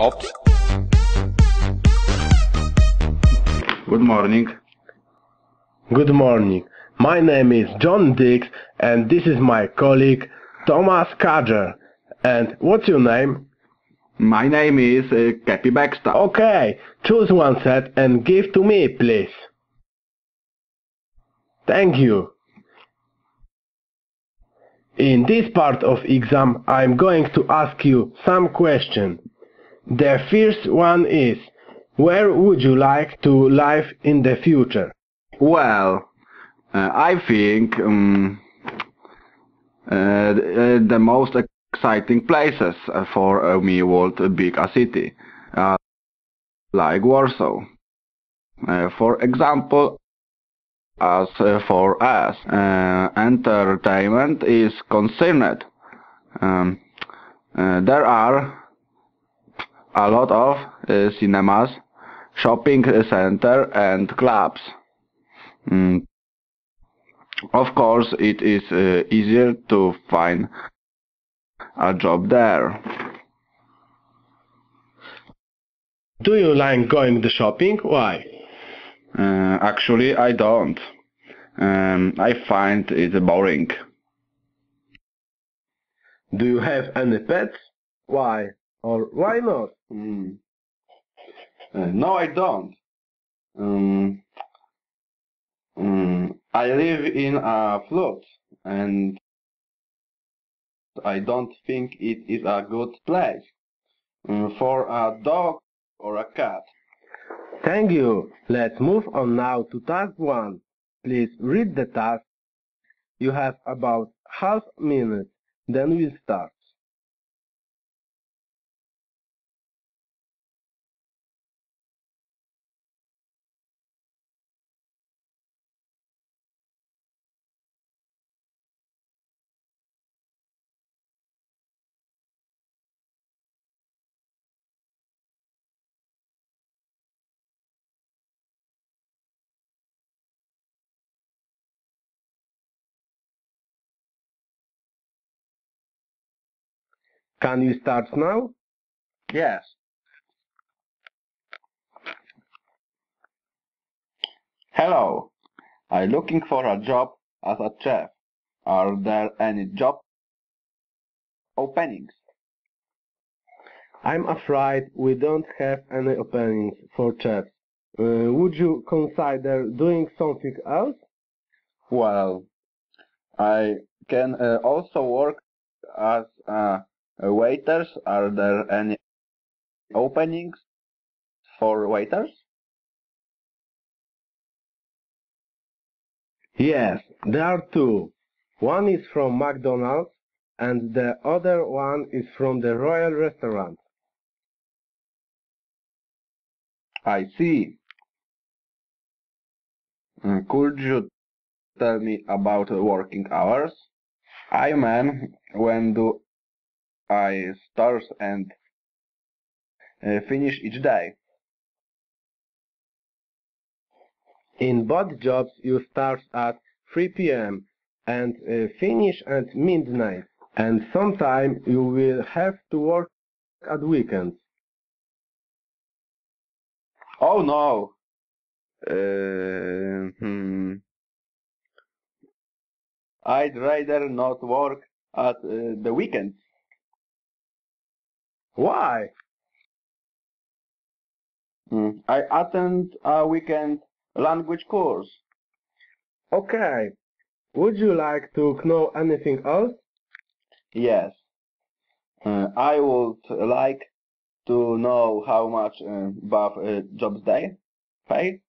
Ops. Good morning. Good morning. My name is John Dix and this is my colleague Thomas Cadger. And what's your name? My name is Cappy Baxter. Okay, choose one set and give to me, please. Thank you. In this part of exam, I'm going to ask you some questions. The first one is, where would you like to live in the future? Well, I think the most exciting places for me would be a city, like Warsaw. For example, as for us, entertainment is concerned. There are a lot of cinemas, shopping center and clubs. Of course, it is easier to find a job there. Do you like going to shopping? Why? Actually, I don't. I find it boring. Do you have any pets? Why? Or why not? No, I don't. I live in a flat, and I don't think it is a good place for a dog or a cat. Thank you. Let's move on now to task 1. Please read the task. You have about half a minute, then we'll start. Can you start now? Yes. Hello. I'm looking for a job as a chef. Are there any job openings? I'm afraid we don't have any openings for chefs. Would you consider doing something else? Well, I can also work as waiters. Are there any openings for waiters? Yes, there are 2. One is from McDonald's and the other one is from the Royal Restaurant. I see. Could you tell me about working hours? I mean, when do I start and finish each day? In both jobs you start at 3 p.m. and finish at midnight, and sometime you will have to work at weekends. Oh no! I'd rather not work at the weekends. Why? I attend a weekend language course. Okay. Would you like to know anything else? Yes. I would like to know how much both jobs they pay.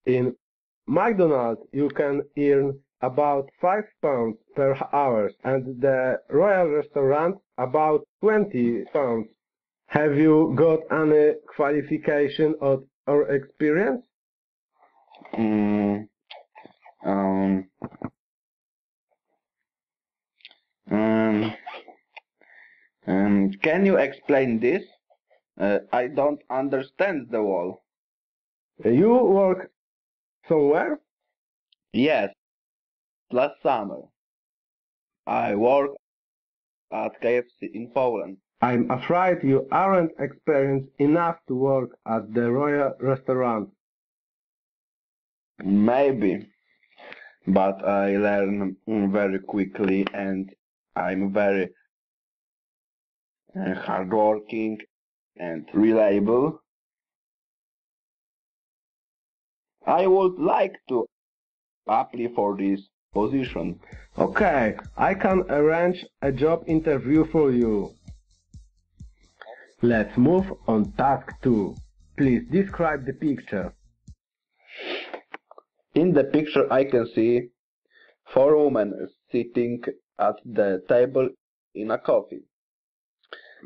In McDonald's you can earn about £5 per hour and the Royal Restaurant about £20. Have you got any qualification or experience? Mm, um, um, can you explain this? I don't understand the wall. You work somewhere? Yes, last summer. I worked at KFC in Poland. I'm afraid you aren't experienced enough to work at the Royal Restaurant. Maybe, but I learn very quickly and I'm very hardworking and reliable. I would like to apply for this position. Okay, I can arrange a job interview for you. Let's move on task 2. Please describe the picture. In the picture I can see 4 women sitting at the table in a coffee.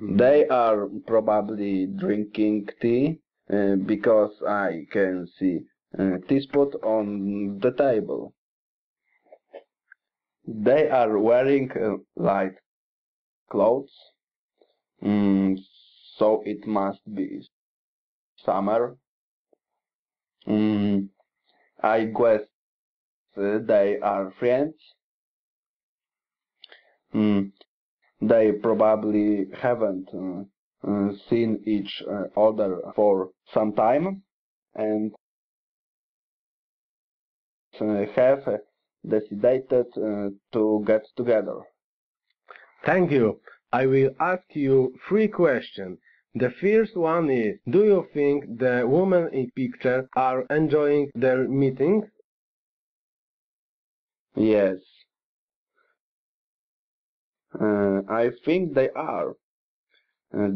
They are probably drinking tea because I can see a teapot on the table. They are wearing light clothes, so it must be summer. I guess they are friends. They probably haven't seen each other for some time and have decided to get together. Thank you. I will ask you 3 questions. The first one is, do you think the women in picture are enjoying their meeting? Yes, I think they are. Uh,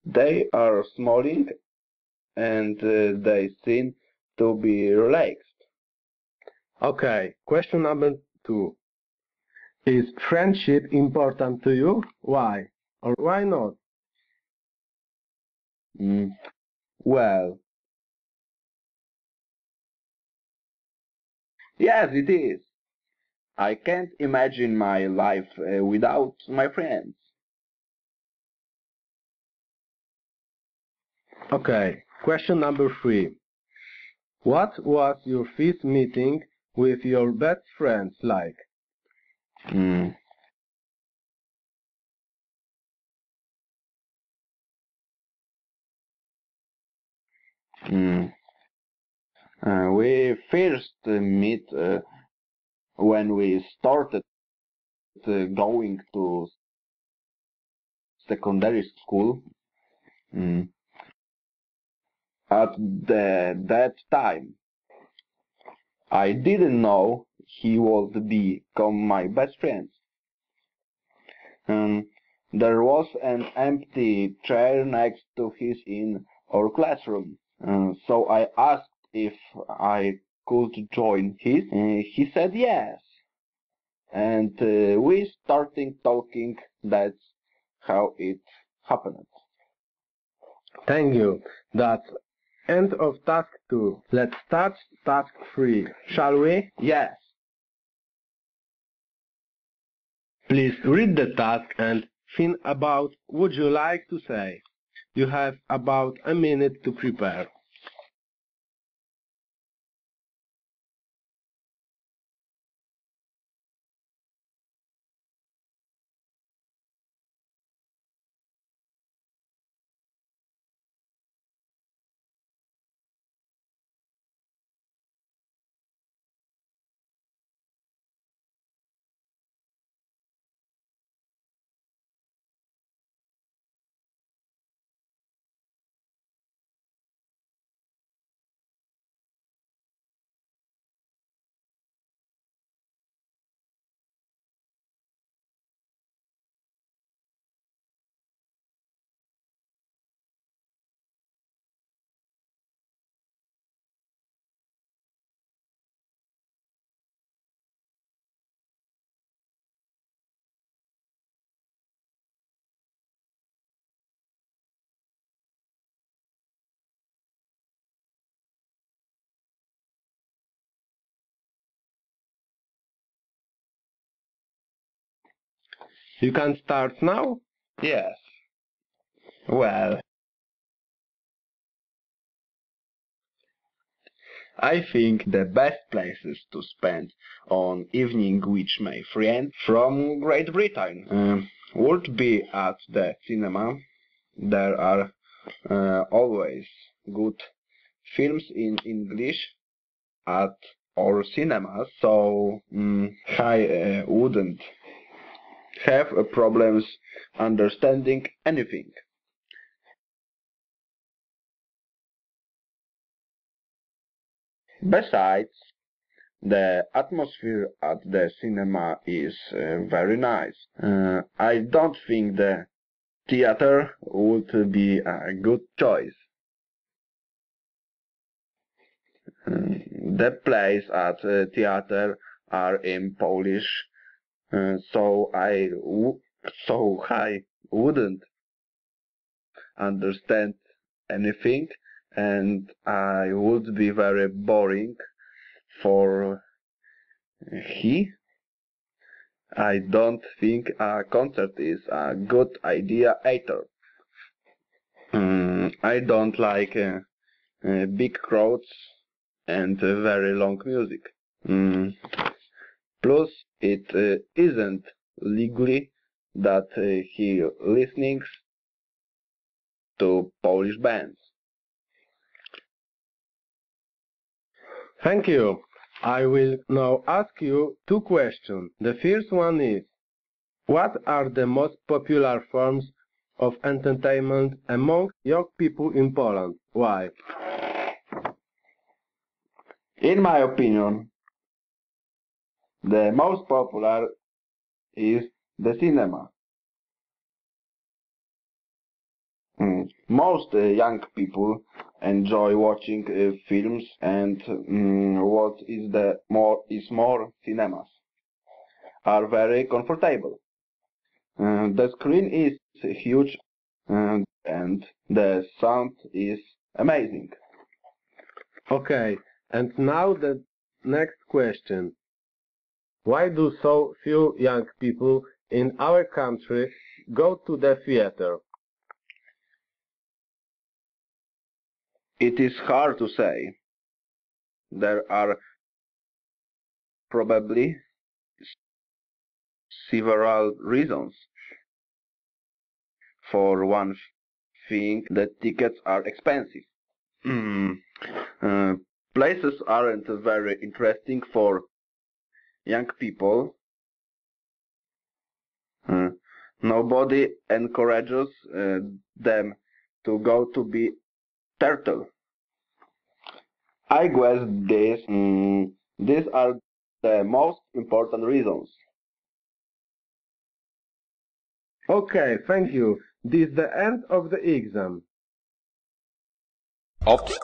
they are smiling and they seem to be relaxed. Okay, question number 2. Is friendship important to you? Why? Or why not? Well, yes, it is. I can't imagine my life without my friends. Okay, question number 3. What was your first meeting with your best friends like? Mm. Mm. We first meet when we started going to secondary school. Mm. At that time, I didn't know he would become my best friend. Um, there was an empty chair next to his in our classroom, so I asked if I could join his. He said yes, and we started talking. That's how it happened. Thank you. That's end of task 2. Let's start task 3. Shall we? Yes. Please read the task and think about what you like to say. You have about a minute to prepare. You can start now? Yes. Well, I think the best places to spend an evening with my friend from Great Britain would be at the cinema. There are always good films in English at our cinemas, so I wouldn't have problems understanding anything. Besides, the atmosphere at the cinema is very nice. I don't think the theater would be a good choice. The plays at theater are in Polish, so I wouldn't understand anything, and I would be very boring for he. I don't think a concert is a good idea either. I don't like big crowds and very long music. Plus, it isn't legally that he listens to Polish bands. Thank you. I will now ask you two questions. The first one is, what are the most popular forms of entertainment among young people in Poland? Why? In my opinion, the most popular is the cinema. Most young people enjoy watching films, and what is more cinemas are very comfortable. The screen is huge, and the sound is amazing. Okay, and now the next question. Why do so few young people in our country go to the theater? It is hard to say. There are probably several reasons. For one thing, the tickets are expensive. Mm, uh, Places aren't very interesting for young people. Uh, Nobody encourages them to go to be turtle. I guess these are the most important reasons. Okay, thank you. This is the end of the exam. Ops.